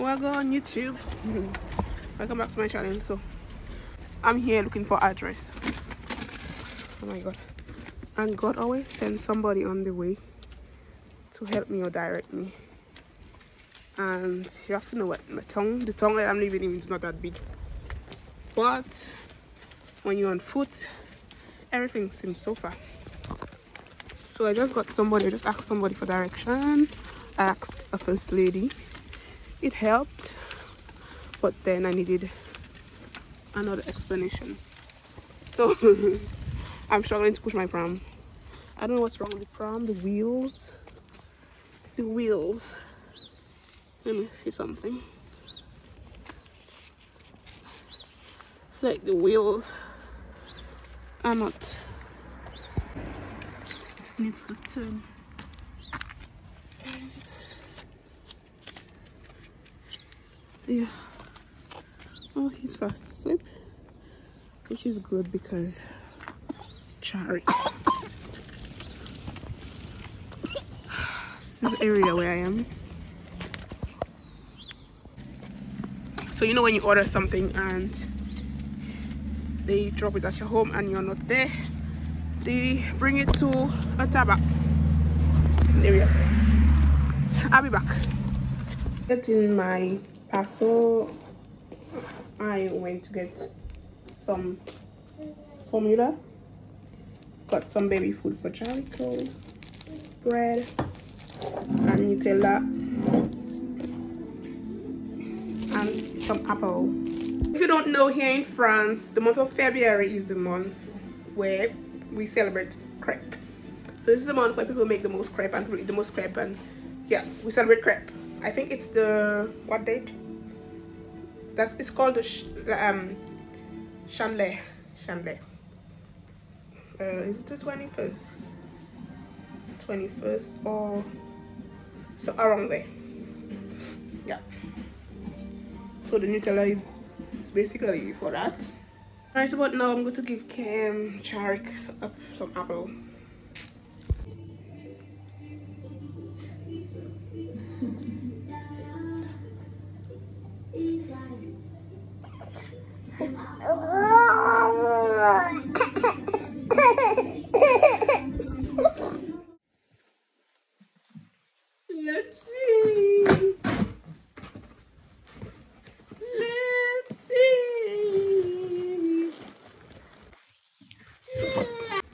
Welcome on YouTube. Welcome back to my channel. So I'm here looking for address. Oh my god. And God always sends somebody on the way to help me or direct me. And you have to know what the town that I'm living in is not that big. But when you're on foot, everything seems so far. So I just asked somebody for direction. I asked a first lady. It helped, but then I needed another explanation. So I'm struggling to push my pram. I don't know what's wrong with the pram. The wheels. Let me see something. Like the wheels are not. This needs to turn. Yeah. Oh, he's fast asleep, which is good because Charlie. This is the area where I am. So you know when you order something and they drop it at your home and you're not there, they bring it to a tabak area. I'll be back. Getting my parcel, I went to get some formula, got some baby food for Jalico, bread and Nutella and some apple. If you don't know, here in France, the month of February is the month where we celebrate crepe. So this is the month where people make the most crepe and people eat the most crepe, and yeah, we celebrate crepe. I think it's the, what date? It's called the Chandler. Is it the 21st? 21st or so around there. Yeah. So the Nutella is basically for that. Right about now, I'm going to give Charik some apple. Let's see. Let's see.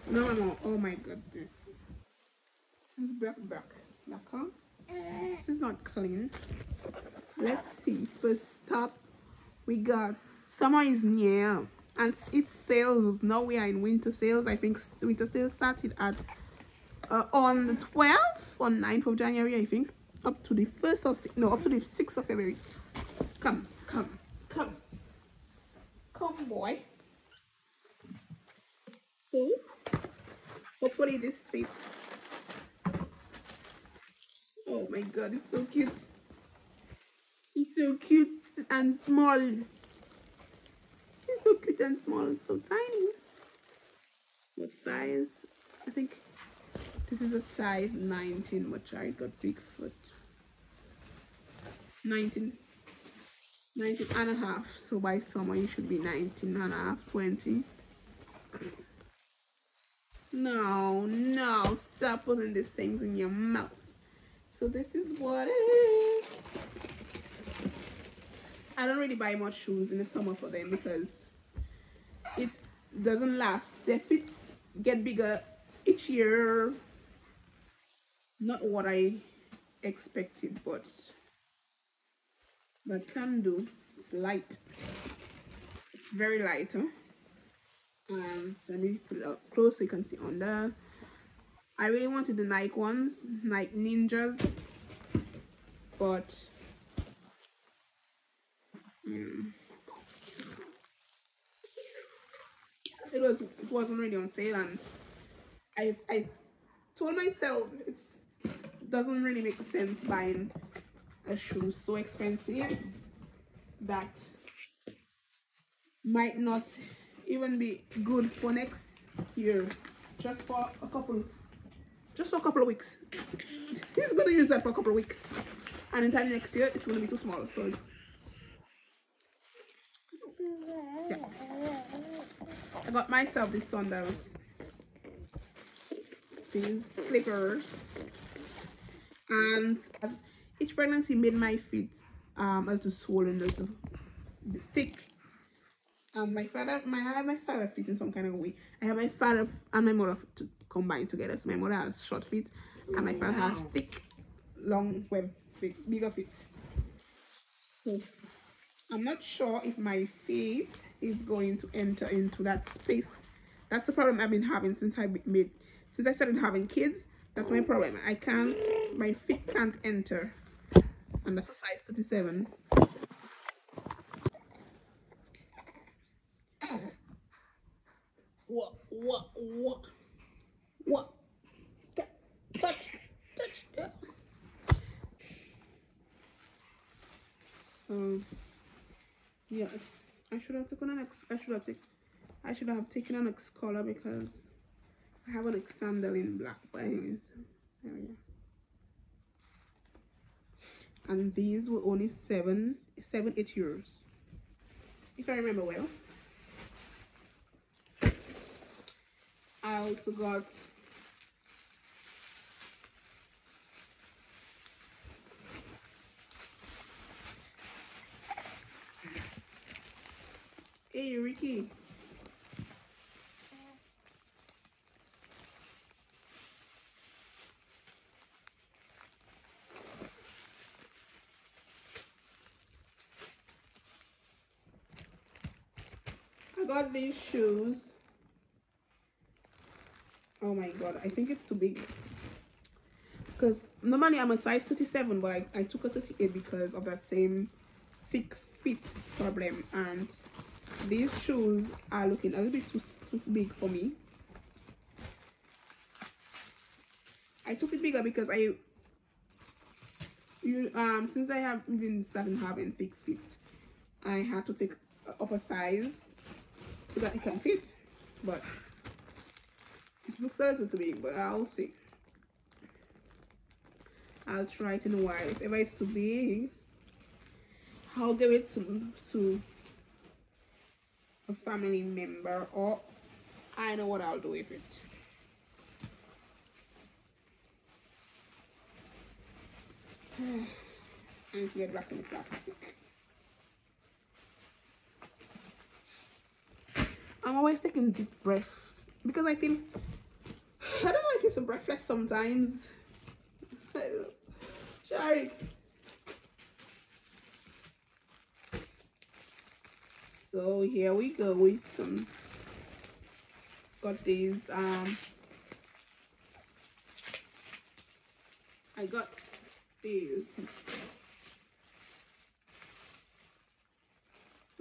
No. Oh my goodness. This is black. Huh? This is not clean. Let's see. First stop, we got summer is near and it's sales. Now we are in winter sales. I think winter sales started at on the 12th or 9th of January, I think, up to the 1st of up to the 6th of February. Come boy. So hopefully this fits. Oh my god, it's so cute. She's so cute and small. She's so cute and small, so tiny. What size? I think this is a size 19, but I got big foot. 19 and a half. So by summer you should be 19 and a half, 20. No, stop putting these things in your mouth. So this is what it is. I don't really buy much shoes in the summer for them because it doesn't last. Their feet get bigger each year. Not what I expected, but can do. It's light. It's very light, huh? And let me put it up close so you can see under. I really wanted the Nike ones, Nike Ninjas, but it wasn't really on sale, and I told myself it doesn't really make sense buying a shoe so expensive that might not even be good for next year, just for a couple of weeks. He's gonna use that for a couple of weeks and in time next year it's going to be too small. So it's, yeah. I got myself these sandals, these slippers, and each pregnancy made my feet a little swollen, a little thick. And my father, I have my father feet in some kind of way. I have my father and my mother to combine together. So my mother has short feet, and my father has thick, long, well, bigger feet. So I'm not sure if my feet is going to enter into that space. That's the problem I've been having since I started having kids. That's my problem. I can't, my feet can't enter. And that's a size 37. What? Touch. Yes, I should have taken an I should have taken an X color because I have an X sandal in black. But anyways, there we go. And these were only 8 euros, if I remember well. I also got hey Ricky. I got these shoes. Oh my god, I think it's too big. Because normally I'm a size 37, but I took a 38 because of that same thick fit problem. And these shoes are looking a little bit too big for me. I took it bigger because since I have been starting having thick feet, I had to take up a size so that it can fit. But it looks a little too big, but I'll see. I'll try it in a while. If ever it's too big, I'll give it to a family member, or I know what I'll do with it. I need to get back in the plastic. I'm always taking deep breaths because I don't know, I feel so breathless sometimes. I don't know. Sorry. So here we go with some. Got these. I got these.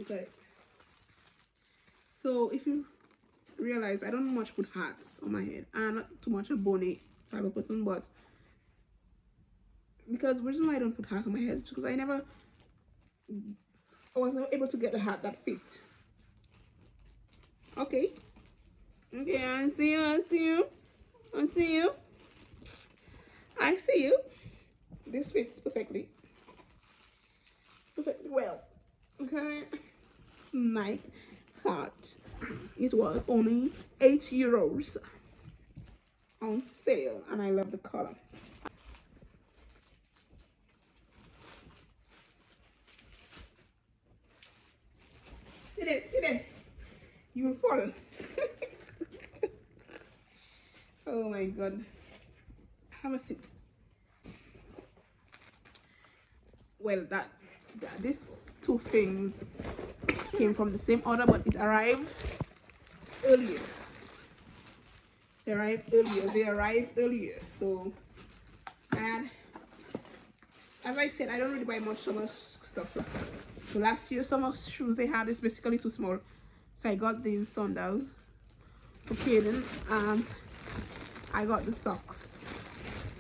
Okay. So if you realize, I don't much put hats on my head. I'm not too much a bonnet type of person, but because the reason why I don't put hats on my head is because I was never able to get a hat that fits. Okay. Okay, I see you. I see you. This fits perfectly well. Okay. My hat. It was only 8 euros on sale, and I love the color. Sit there. You will fall. Oh my god. Have a seat. Well, these two things came from the same order, but it arrived earlier. They arrived earlier. So, and as I said, I don't really buy much summer stuff. So last year, summer shoes they had is basically too small. So I got these sandals for Kaden, and I got the socks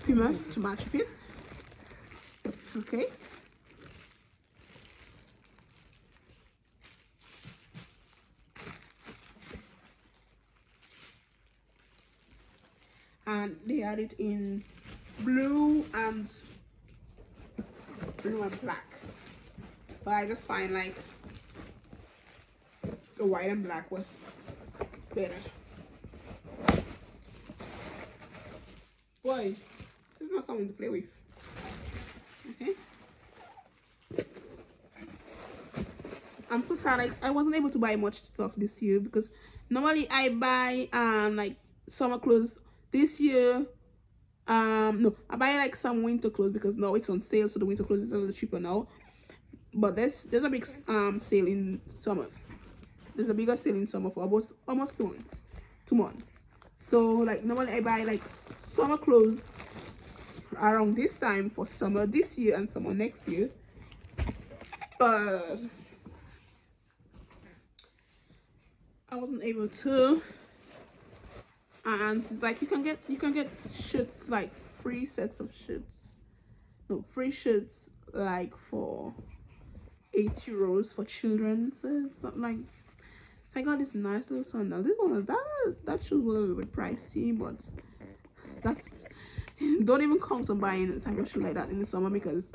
Puma to match with it. Okay. And they had it in blue and blue and black, but I just find like the white and black was better. Boy, this is not something to play with. Okay. I'm so sad I wasn't able to buy much stuff this year, because normally I buy like summer clothes. This year no, I buy like some winter clothes because now it's on sale, so the winter clothes is a little cheaper now. But there's a big sale in summer. There's a bigger sale in summer for almost 2 months. 2 months. So like normally I buy like summer clothes around this time for summer this year and summer next year. But I wasn't able to. And it's like you can get shirts, like free sets of shirts. No, free shirts like for €8 for children. So it's not like, so I got this nice little sandal. This one was that shoes was a little bit pricey, but that's don't even count on buying a type of shoe like that in the summer, because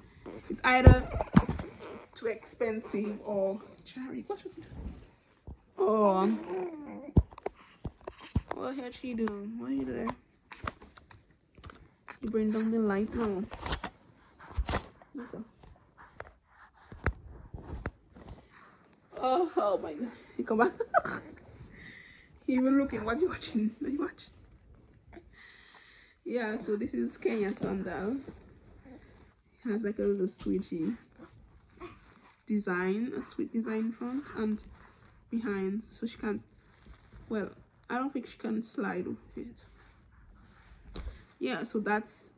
it's either too expensive or Cherry, what should you do? Oh, what has she doing? What are you doing? You bring down the light now. Oh my god. You come back. You even looking. What you watching? What you watch? Yeah, so this is Kenya sandal. It has like a little switchy design, a sweet design front and behind, so she can't, well, I don't think she can slide with it. Yeah, so that's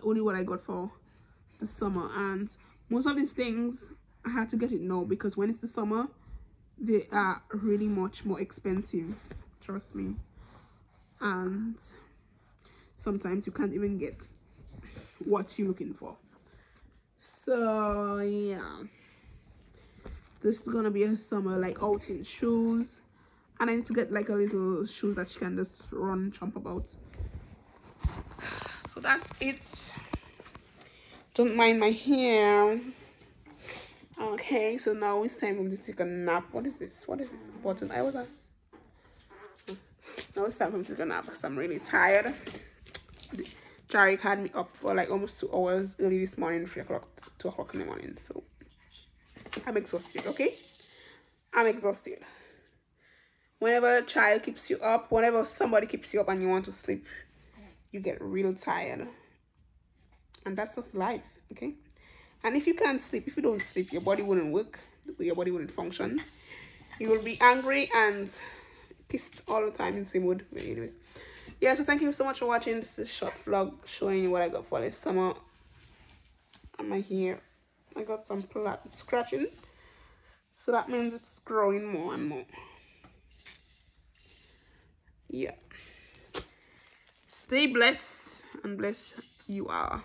only what I got for the summer. And most of these things I had to get it now, because when it's the summer they are really much more expensive, trust me. And sometimes you can't even get what you're looking for. So yeah, this is gonna be a summer like outing shoes, and I need to get like a little shoes that she can just run jump about. So that's it. Don't mind my hair. Okay, so now it's time for me to take a nap. What is this button? Now it's time for me to take a nap because I'm really tired. Jarek had me up for like almost 2 hours early this morning, 2 o'clock in the morning. So I'm exhausted. Okay, I'm exhausted. Whenever a child keeps you up, whenever somebody keeps you up and you want to sleep, you get real tired. And that's just life. Okay. And if you can't sleep, if you don't sleep, your body wouldn't work, your body wouldn't function. You will be angry and pissed all the time in the same mood. But anyways, yeah, so thank you so much for watching. This is a short vlog showing you what I got for this summer on my hair. I got some scratching, so that means it's growing more and more. Yeah, stay blessed and blessed you are.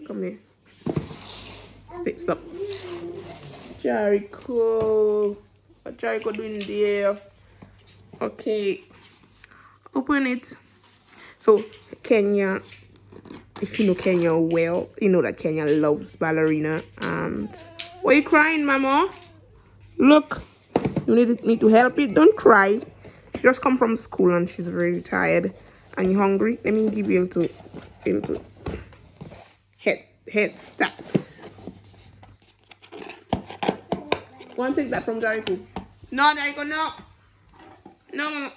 Come here. Stop. Jericho. What Jericho doing there? Okay. Open it. So Kenya, if you know Kenya well, you know that Kenya loves ballerina. And why are you crying, Mama? Look, you need to help it. Don't cry. She just come from school and she's very tired. And you hungry? Let me give you a little head stats. Want to take that from Jericho? No, Jericho, no. No, Mama.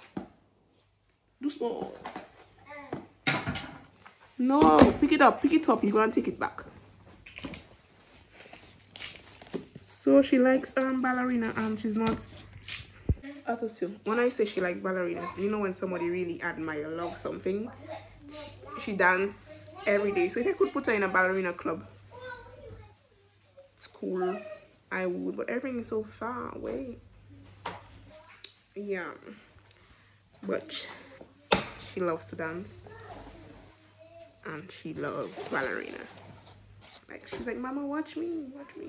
Do small. No, pick it up. You're gonna take it back. So she likes ballerina, and she's not. When I say she likes ballerinas, you know when somebody really admire, love something, she dance every day. So if I could put her in a ballerina club, school, I would, but everything is so far away. Yeah, but she loves to dance and she loves ballerina. Like she's like, Mama, watch me, watch me.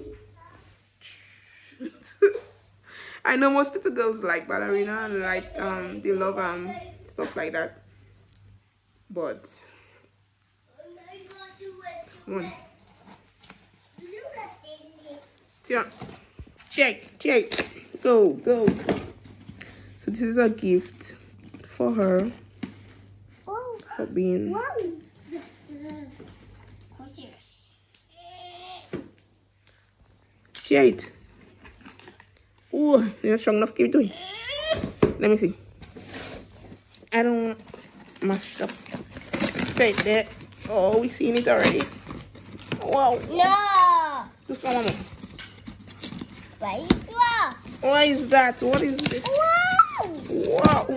I know most little girls like ballerina and like they love stuff like that. But come on. Check. Go. So this is a gift for her for being. Share it. Ooh, you're not strong enough. Give it to me. Let me see. I don't want mashed up. Straight there. Oh, we seen it already. Wow. No. Just one more. Wow. What is that? What is this? Wow.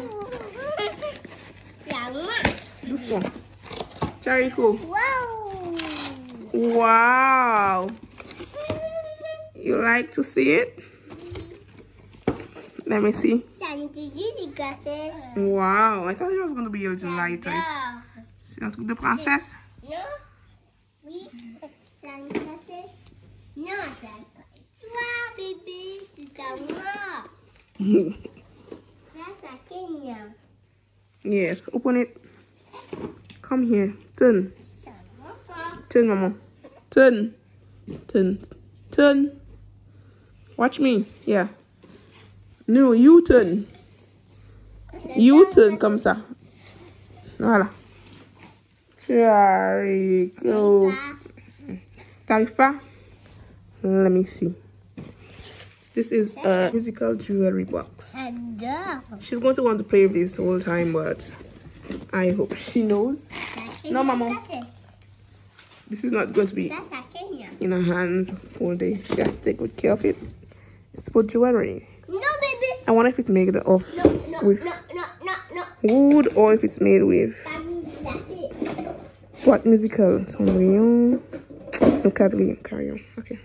This one. Jericho. Wow. You like to see it? Let me see. Wow. I thought it was going to be a little lighter. C'est un truc de princesse? Non. Oui. C'est une princesse. Non, c'est un toi, bébé. C'est à moi. That's a Kenya. Yes. Open it. Come here. Turn. Turn, Mama. Turn. Watch me. Yeah. No, you turn. You turn comme ça. Voilà. Jericho. T'arrives pas? Let me see. This is a musical jewelry box. She's going to want to play with this whole time, but I hope she knows. No, Mama. This is not going to be in her hands all day. She has to take good care of it. It's for jewelry. No, baby. I wonder if it's made of with wood or if it's made with what musical? No, carry on. Okay.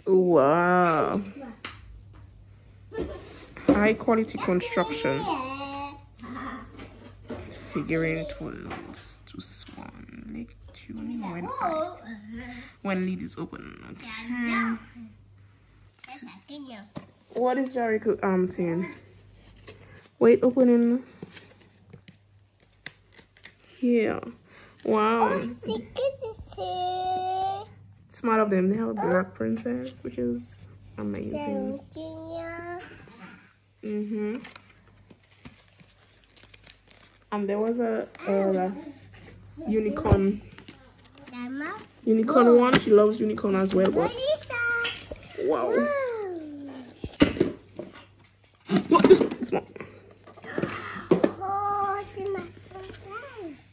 Wow. High quality construction. Figurine twirls to swan. Make tuning when lid is open. Okay. What is Jericho saying? Wait, opening here. Wow. Smart of them. They have a black princess, which is amazing. And there was a unicorn. Unicorn one. She loves unicorn as well. But wow. What this one?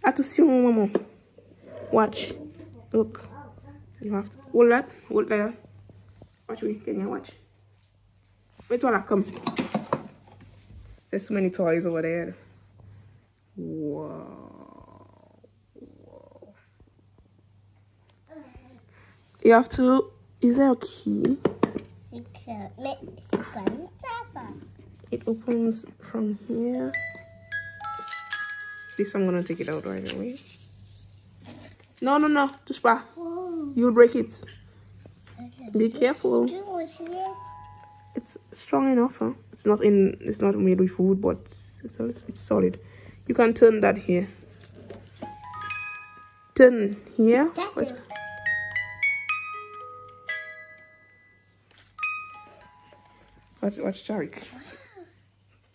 Attention, Maman. Watch. Look. You have to hold that. Hold that. Watch me. Can you watch? Wait while I come. There's too many toys over there. Wow. You have to. Is there a key? It opens from here. This I'm gonna take it out right away. No, touch pas. You'll break it. Be careful. It's strong enough, huh? It's not made with wood, but it's solid. You can turn that here. Turn here. Watch Jarek.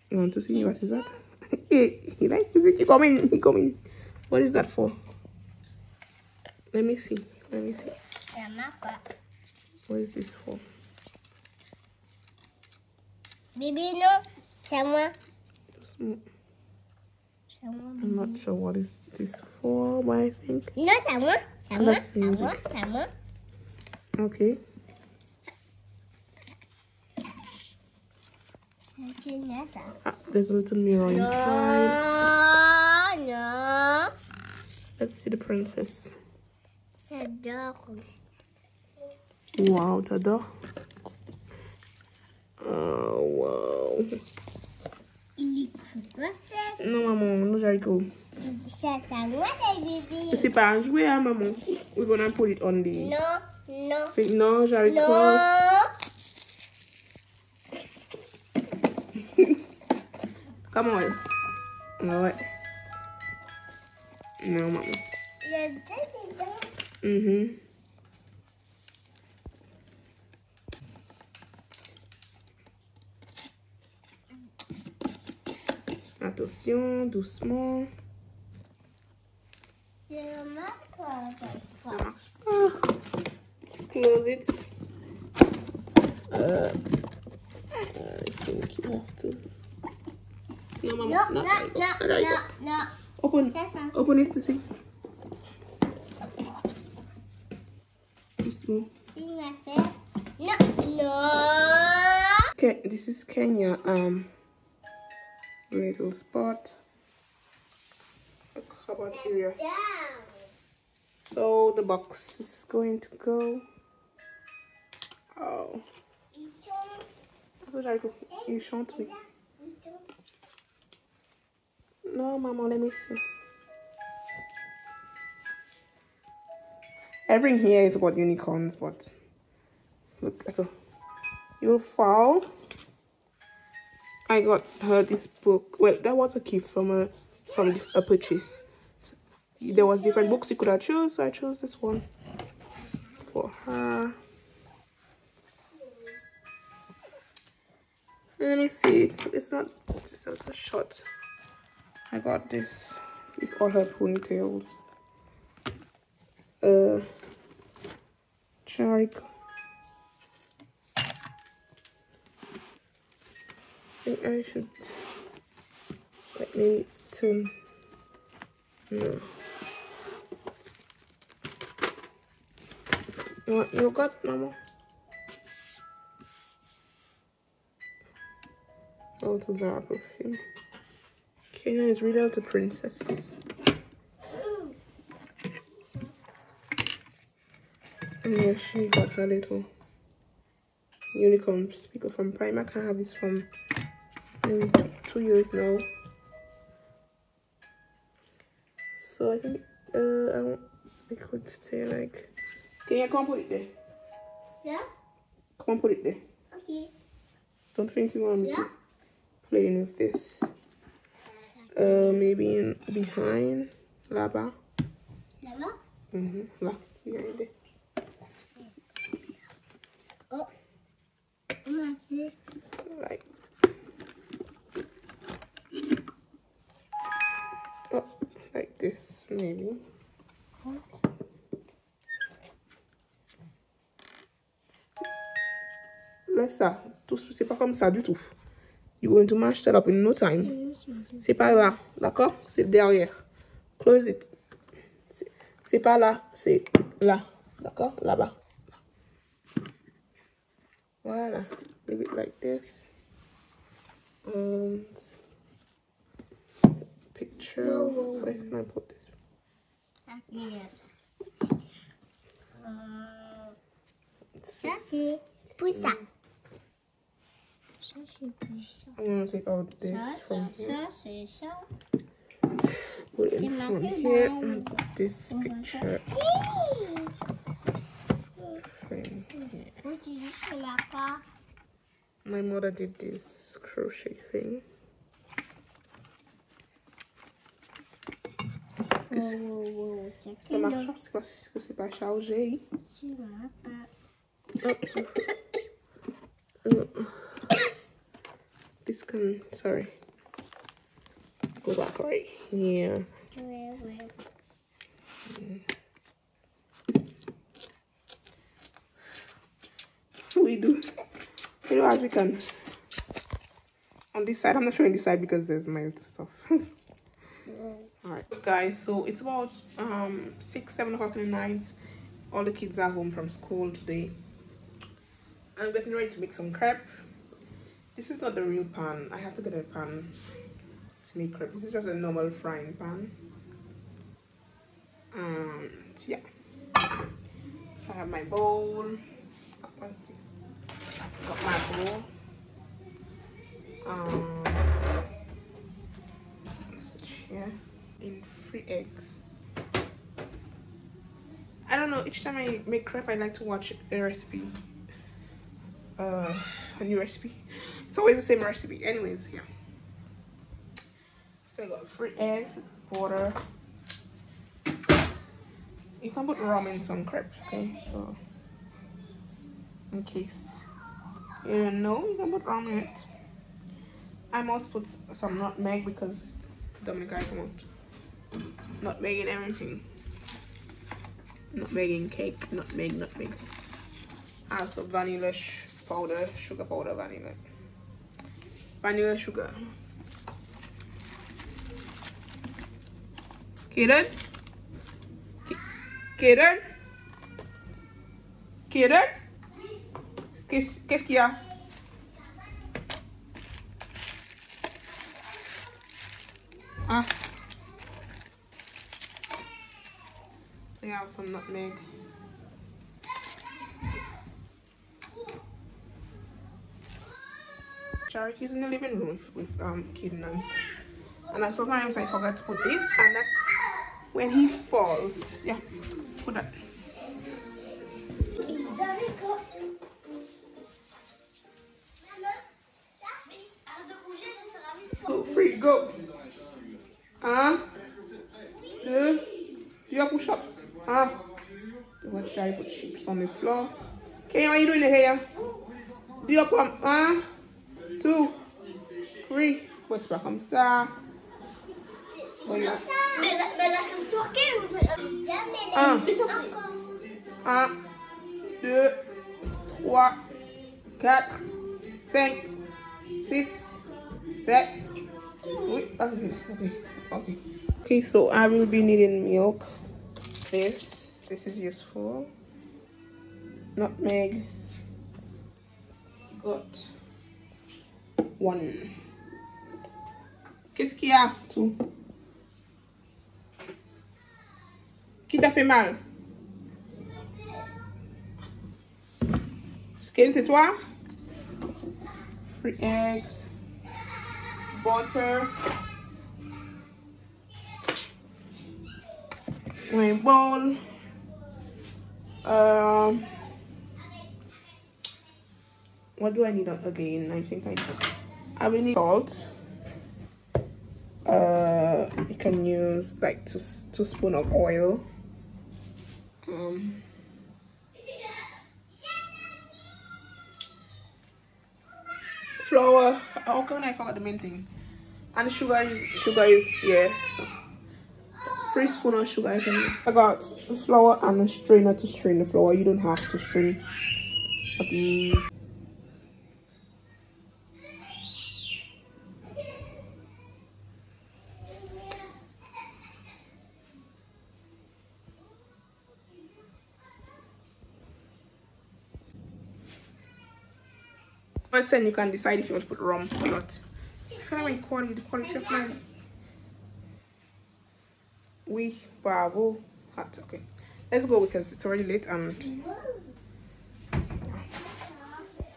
You want to see what is that? He likes music. He coming. What is that for? Let me see. What is this for? Baby, no. Someone. I'm not sure what is this for, but I think. No, someone. Okay. There's a little mirror inside. No. Let's see the princess. J'adore. Wow, t'adores? Oh, wow. Il est grosse. Non, maman, nous haricots. C'est à moi, bébé. C'est pas un jouet, hein, maman. We're gonna put it on the... Non, non. Non, haricots. Non. Come on. Ouais. Non, maman. J'adore. Attention, doucement. C'est vraiment quoi, Ça marche pas. Close it. I think you have to. No, maman. Non, non, Not non, there you go. non, non. Open. C'est ça. Open it to see. Doucement. Il m'a fait. Non, non. Okay, this is Kenya. Little spot. A cupboard area. Down. So the box is going to go. Oh. Ils sont. You chante, oui. Ils sont. No, maman, let me see. Everything here is about unicorns, but look, that's all. You'll fall. I got her this book. Well, that was a gift from a purchase. There was different books you could have choose, so I chose this one for her. Let me see. It's not. It's also short. I got this with all her ponytails. Charik. I think I should like maybe to no. You want yogurt, Mama? Oh, to Zara perfume. Kenya is really out a princess. And yeah, she got her little unicorn speaker from Primark. I have this from maybe 2 years now. So I think I could say like, Kenya, come put it there. Yeah? Come on, put it there. Okay. Don't think you want me Yeah? to playing with this. Maybe in behind là-bas. Là-bas? Là, behind it. Oh. Merci. Like, oh, like this maybe. Like ça. Tout, c'est pas comme ça du tout. You're going to mash that up in no time. C'est pas là, d'accord? C'est derrière. Close it. C'est pas là, c'est là, d'accord? Là-bas. Voilà. Leave it like this. And picture. Whoa, whoa, Where can I put this? Ça, c'est pour ça. Ça, c'est pour ça. I'm gonna take out this from here. Ça, c'est ça. Put it in front here and this picture frame here. Où tu dis que là pas? My mother did this crochet thing. Ça marche pas parce que c'est pas chargé. This can, sorry, go back right here. We do, you know, as we can. On this side, I'm not showing this side because there's my little stuff. Alright guys, so it's about 6-7 o'clock in the night. All the kids are home from school today. I'm getting ready to make some crepe. This is not the real pan. I have to get a pan to make crepe. This is just a normal frying pan. And yeah, So I have my bowl. Got my bowl. Here in 3 eggs. I don't know, each time I make crepe I like to watch a recipe, a new recipe. It's always the same recipe. Anyways, yeah. So I got 3 eggs, water. You can put rum in some crepe, okay? So in case you don't know, you can put rum in it. I must put some nutmeg because Dominica I come out nutmeg in everything. Nutmeg in cake, nutmeg. Also vanilla powder, sugar powder, vanilla sugar. Kaden? Kaden? Kaden? Qu'est-ce qu'il y a? Ah. We have some nutmeg. Charity's in the living room with Kaden, and sometimes I forget to put this, and that's when he falls. Yeah, put that. Go, free, go. 1, 2, you push ups. Watch Charlie put chips on the floor. Okay, what are you doing here? Do your pump. 1, 2, 3. What's back? Comme ça. Voilà. 1, 2, 3, 4, 5, 6, 7. Wait, okay, so I will be needing milk. This is useful. Nutmeg. Got 1. Qu'est-ce qu'il y a, tout? Qui t'a fait mal? Quel c'est toi? 3 eggs. Butter. My bowl. What do I need again? I think I will need salt. You can use like 2 spoons of oil. Flour. How come I forgot the main thing? And sugar is yeah. 3 spoons of sugar. I got the flour and a strainer to strain the flour. You don't have to strain. Then you can decide if you want to put rum or not. I feel like the quality of mine. Oui, bravo. Hot. Okay, let's go because it's already late and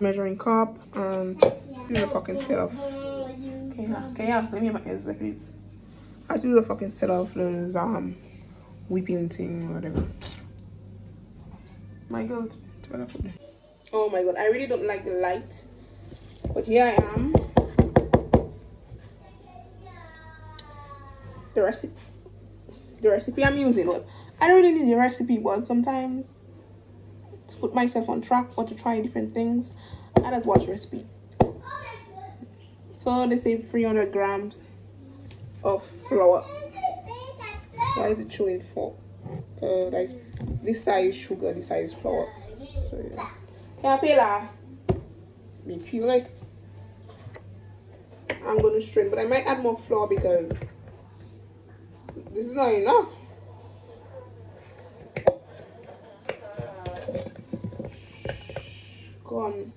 measuring cup and do the fucking set off. Okay, let me have my ears there, please. I do the fucking set off those whipping thing or whatever. My god, oh my god, I really don't like the light. But here I am. The recipe I'm using. Well, I don't really need the recipe, but sometimes to put myself on track or to try different things, I just watch recipe. So they say 300 grams of flour. Why is it showing 4? Like this side is sugar, this side is flour. So yeah. Can I pay that? Me feel like I'm gonna strain, but I might add more flour because this is not enough. Go on.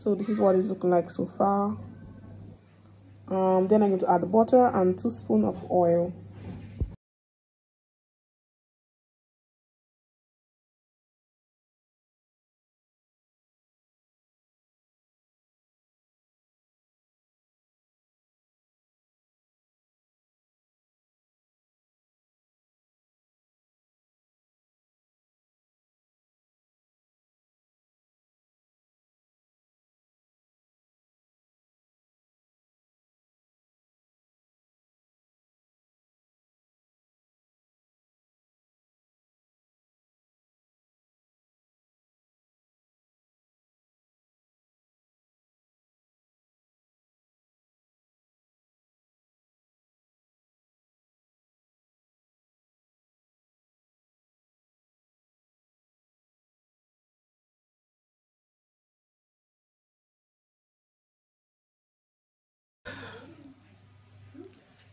So this is what it's looking like so far. Then I'm going to add the butter and 2 spoons of oil.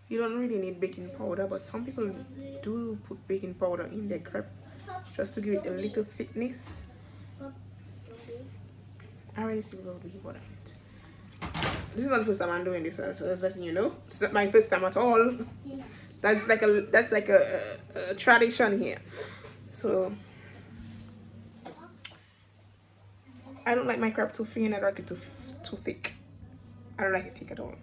You don't really need baking powder, but some people do put baking powder in their crepe just to give it a little thickness. I already see what baking powder. This is not the first time I'm doing this, so just letting you know. It's not my first time at all. That's like a tradition here. So I don't like my crepe too thin. I don't like it too thick. I don't like it thick at all.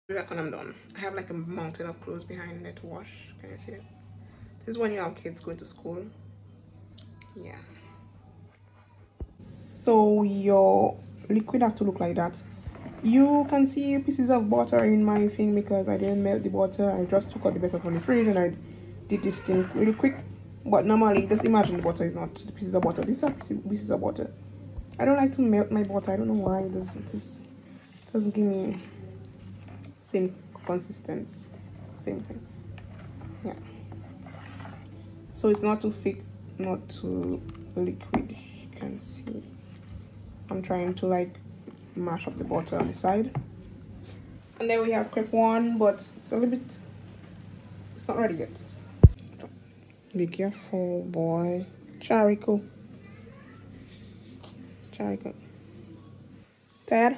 Back when I'm done, I have like a mountain of clothes behind there to wash. Can you see this? This is when you have kids going to school. Yeah. So your liquid have to look like that. You can see pieces of butter in my thing because I didn't melt the butter. I just took out the butter from the fridge and I did this thing really quick. But normally, just imagine the butter is not the pieces of butter. These are pieces of butter. I don't like to melt my butter. I don't know why. It doesn't give me same consistency, same thing. Yeah. So it's not too thick, not too liquid. You can see. I'm trying to like mash up the butter on the side. And then we have crepe 1, but it's a little bit. It's not ready yet. Be careful, boy. Chariko. Tired?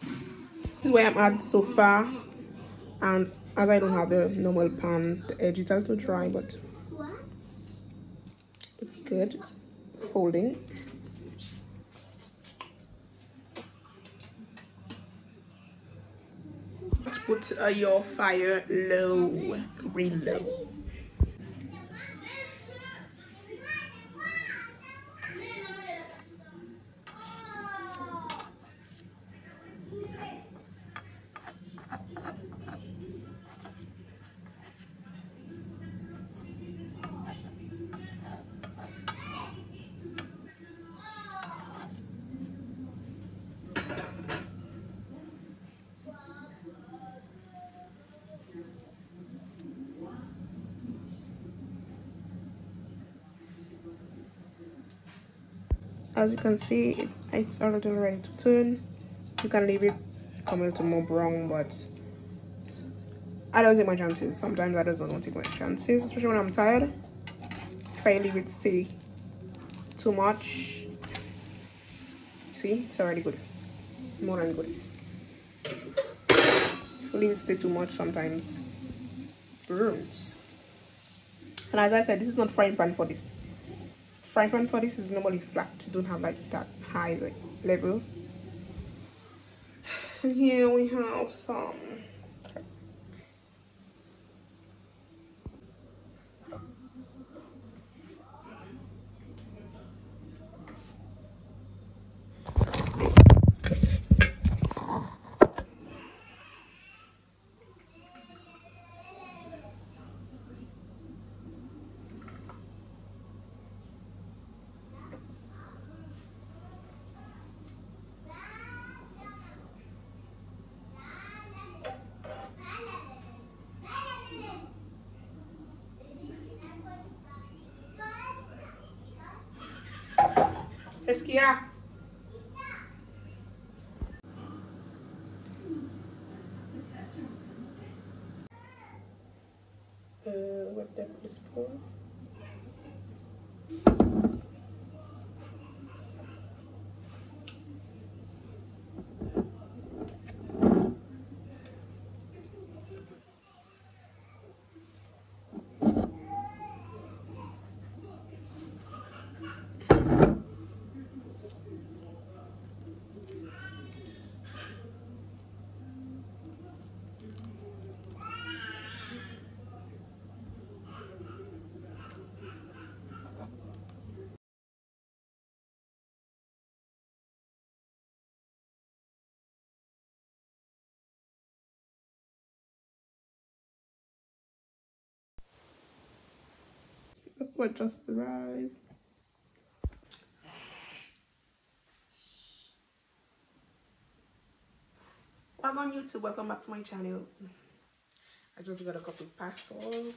This is where I'm at so far. And as I don't have the normal pan, the edge is a little dry, but it's good. It's folding. Put your fire low, real low. As you can see, it's already ready to turn. You can leave it come a little more brown, but I don't take my chances. Sometimes I just don't take my chances, especially when I'm tired. If I leave it stay too much, see, it's already good, more than good. If you leave it stay too much, sometimes it burns. And as I said, this is not frying pan for this. Frying pan for this is normally flat. You don't have like that high level. And here we have some. Esquia. What that is for? What just arrived? I'm on YouTube. Welcome back to my channel. I just got a couple parcels.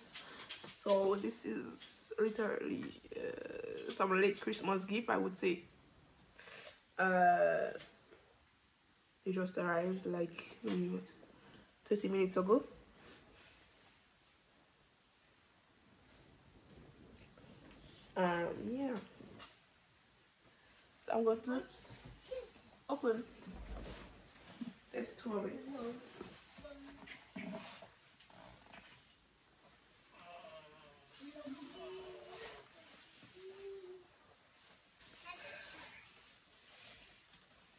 So this is literally some late Christmas gift, I would say. They just arrived like 30 minutes ago. Yeah. So I'm going to open. There's two of it.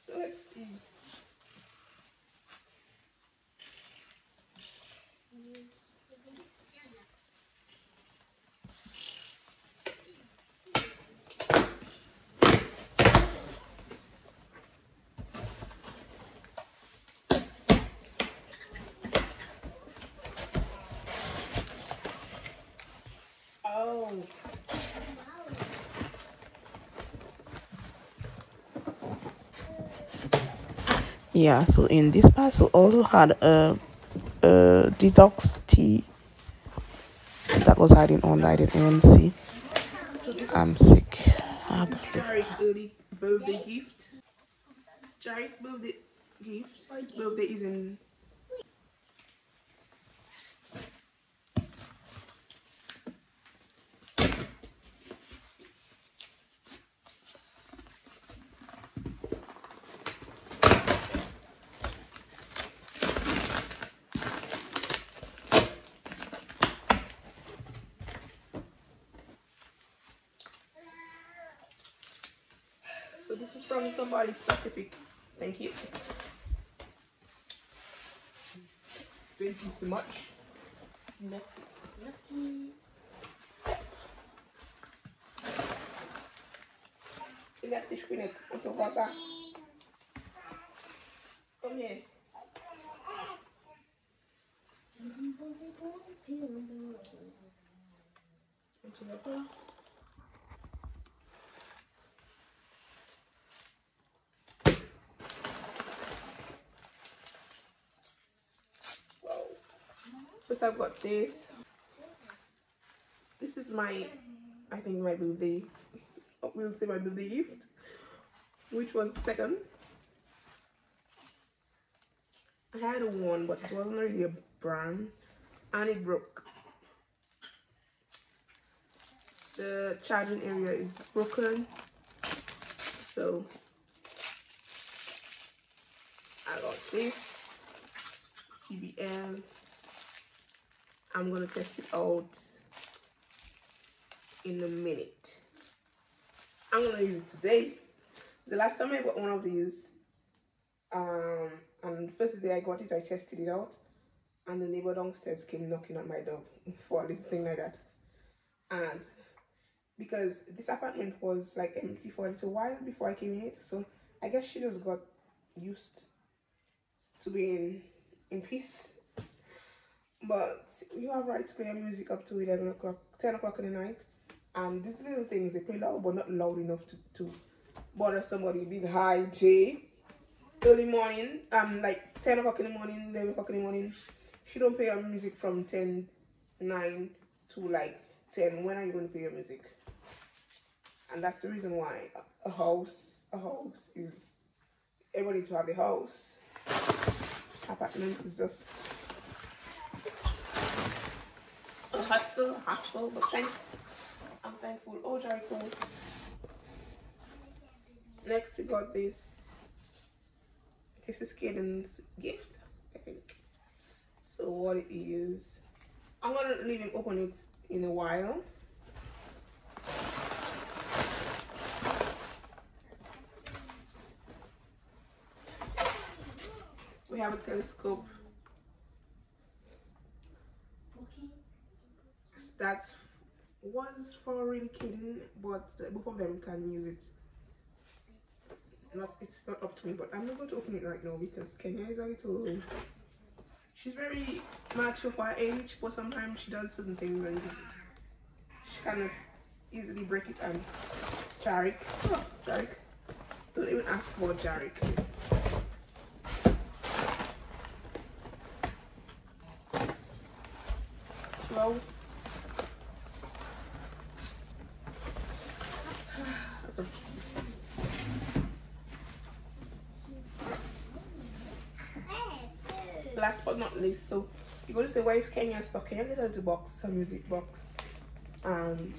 So let's see. Oh. Yeah, so in this parcel also had a detox tea that was hiding on. I didn't even see. I'm sick. I have the flu. Early birthday gift. Jarek birthday gift. His birthday is in. So this is from somebody specific. Thank you. Thank you so much. Merci. Merci. Merci, Chouinette. On te voit pas. Combien? On te voit pas. Wow. First I've got this. This is my, I think my birthday, we'll say my birthday gift, which was second. I had one, but it wasn't really a brand, and it broke. The charging area is broken, so I got this TBL. I'm gonna test it out in a minute. I'm gonna use it today. The last time I got one of these, and the first day I got it, I tested it out, and the neighbor downstairs came knocking on my door for a little thing like that. And because this apartment was like empty for a little while before I came here, so I guess she just got used to being in peace. But you have right to play music up to 11 o'clock, 10 o'clock in the night. These little things, they play loud, but not loud enough to bother somebody. Big high J, early morning, like 10 o'clock in the morning, 11 o'clock in the morning. She don't play your music from 9 to like 10. When are you going to play your music? And that's the reason why a house is, everybody to have a house. Apartment is just a hassle, but I'm thankful. Oh, Jericho. Next we got this. This is Caden's gift, I think. So what it is, I'm gonna leave him open it in a while. We have a telescope. That was for really Caden, but both of them can use it. It's not up to me, but I'm not going to open it right now because Kenya is a little, she's very mature for her age, but sometimes she does certain things and she kind of easily break it. And Jarek, don't even ask about Jarek. Well, that's okay. Last but not least, so you're going to say, where is Kenya stuff? Kenya get a little box, a music box. And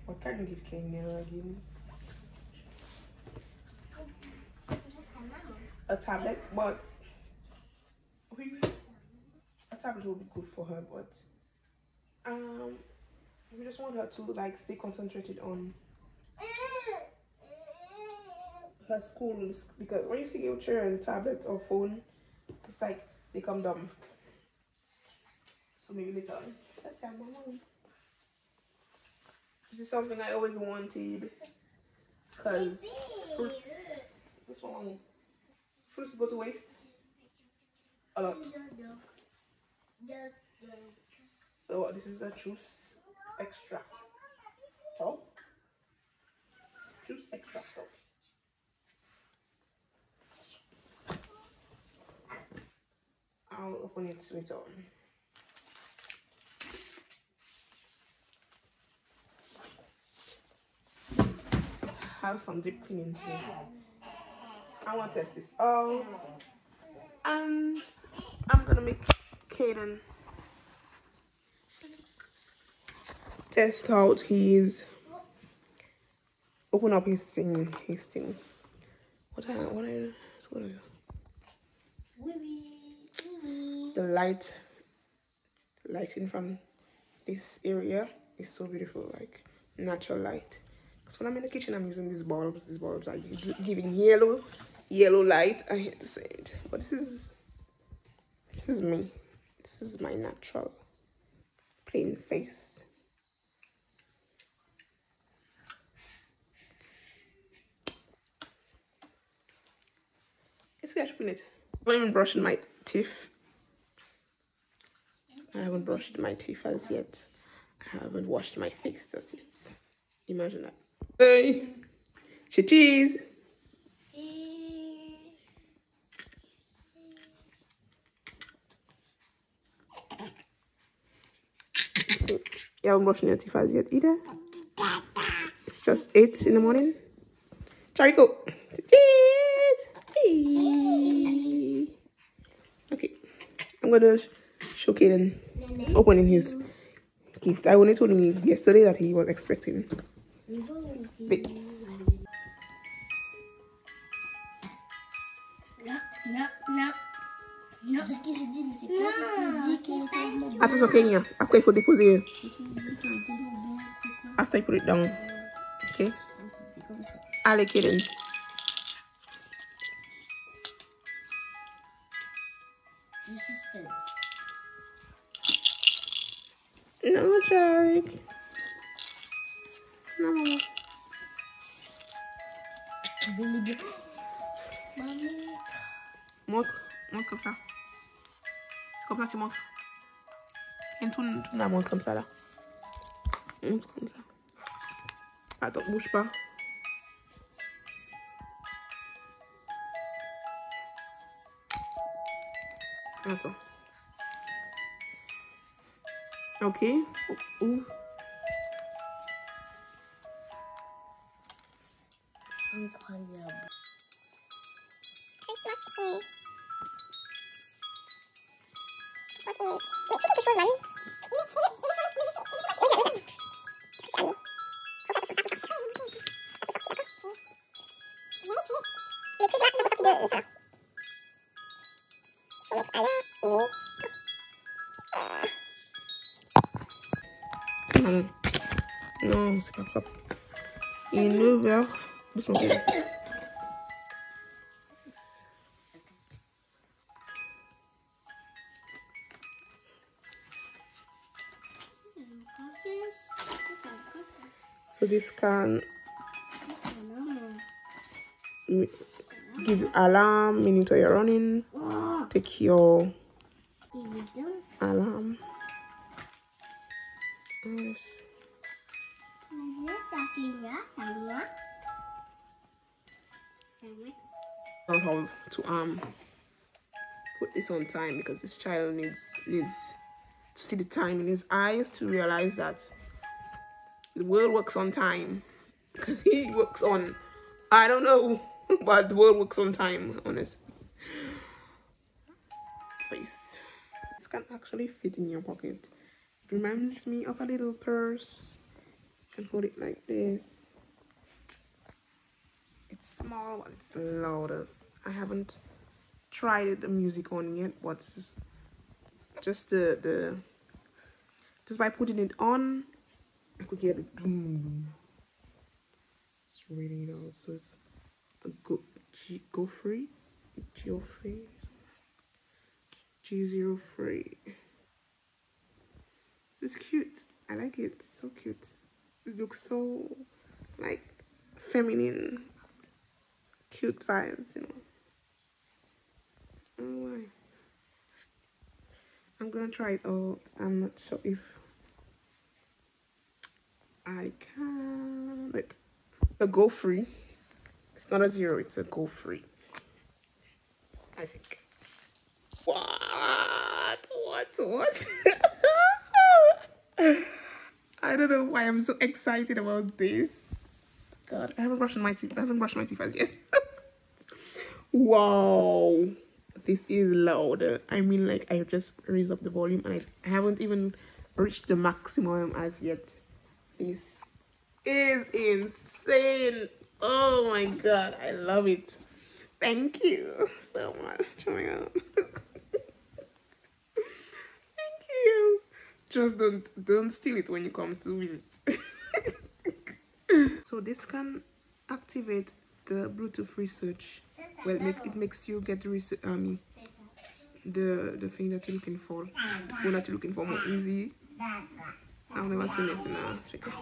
what can you give Kenya again? A tablet, but a tablet will be good for her, but we just want her to like stay concentrated on her school, because when you see your children tablet or phone, it's like they come dumb. So maybe later on. Let's say Mama. This is something I always wanted, because fruits. What's wrong? Fruits go to waste a lot. So this is a juice extract. Oh, juice extract. I'll open it later on. Have some deep cleaning today. I want to test this out, and I'm gonna make Caden test out his, open up his thing. What I the lighting from this area is so beautiful, like natural light. Because when I'm in the kitchen, I'm using these bulbs. These bulbs are giving yellow light. I hate to say it, but this is me. This is my natural plain face. Let's get it. I'm even brushing my teeth. I haven't brushed my teeth as yet. I haven't washed my face as yet. Imagine that. Hey, cheese. So, you haven't brushed your teeth as yet either. It's just 8 in the morning. Charico. Cheese. Okay, I'm gonna show Caden opening his gift. I only told him yesterday that he was expecting bits. Non, ce que j'ai dit, mais c'est pas ce que j'ai Attention Kenya, après il faut déposer. After you put it down. Okay. Allez Caden. No, Jarek. Non, maman. C'est bel et bien. Maman. Montre comme ça. C'est comme ça, tu montres. Et tourne la montre comme ça, là. Montre comme ça. Attends, bouge pas. Attends. Ok. Ouvre. Incroyable. Christmas Eve. Mais fais quelque chose, Manu. Le truc là, ça fait partie de ça. On va mettre à la Non, non, c'est pas propre. Il est 9h. Doucement. So this can give you alarm, meaning to you're running. Take your alarm. Yes. I have to put this on time because this child needs to see the time in his eyes to realize that the world works on time, because he works on, I don't know, but the world works on time, honestly. This can actually fit in your pocket. It reminds me of a little purse. You can hold it like this. It's small, but it's louder. I haven't tried the music on yet, but just just by putting it on, I could hear the boom. It's reading it out, so it's a Geoffrey G03. This is cute. I like it. It's so cute. It looks so like feminine, cute vibes, you know. I don't know why. I'm gonna try it out. I'm not sure if I can. But the go free. It's not a 0. It's a go free. I think. What? I don't know why I'm so excited about this. God, I haven't brushed my teeth. I haven't brushed my teeth as yet. Wow, this is loud. I mean, like, I just raised up the volume and I haven't even reached the maximum as yet. This is insane. Oh my God, I love it. Thank you so much. Oh my God. Thank you. Just don't steal it when you come to visit. So this can activate the Bluetooth research. Well, it makes you get research, the thing that you're looking for, the phone that you're looking for more easy. I've never seen this in a speaker.